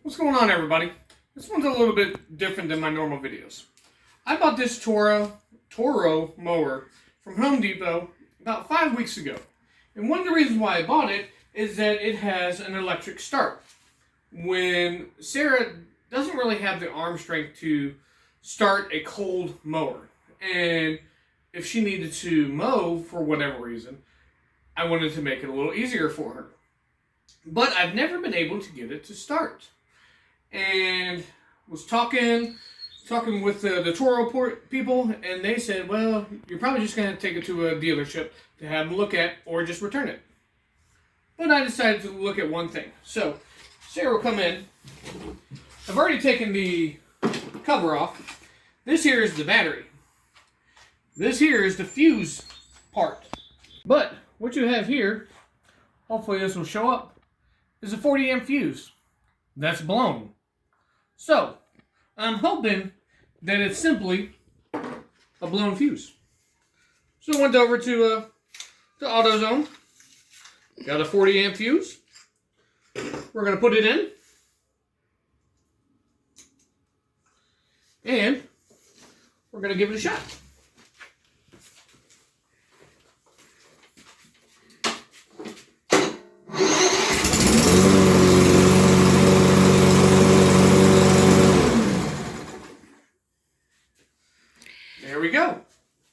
What's going on, everybody? This one's a little bit different than my normal videos. I bought this Toro mower from Home Depot about 5 weeks ago. And one of the reasons why I bought it is that it has an electric start. When Sarah doesn't really have the arm strength to start a cold mower, and if she needed to mow for whatever reason, I wanted to make it a little easier for her. But I've never been able to get it to start. And was talking with the Toro people, and they said, well, you're probably just going to take it to a dealership to have them look at, or just return it. But I decided to look at one thing. So Sarah will come in. I've already taken the cover off. This here is the battery. This here is the fuse part. But what you have here, hopefully this will show up, is a 40 amp fuse. That's blown. So, I'm hoping that it's simply a blown fuse. So I went over to AutoZone. Got a 40 amp fuse. We're going to put it in. And we're going to give it a shot. There we go.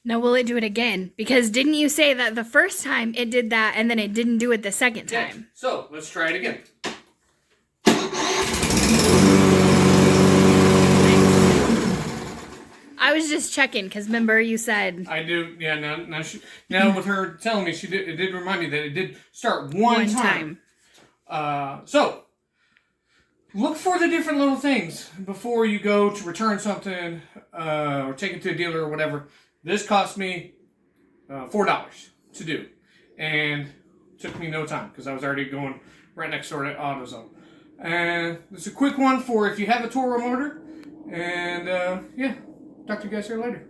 Now, will it do it again? Because didn't you say that the first time it did that and then it didn't do it the second time? Yeah. So, let's try it again. I was just checking because remember you said... I do, yeah, now with her telling me, it did remind me that it did start one time. So, look for the different little things before you go to return something or take it to a dealer or whatever. This cost me $4 to do, and took me no time because I was already going right next door to AutoZone. And it's a quick one for if you have a Toro motor. And yeah, talk to you guys here later.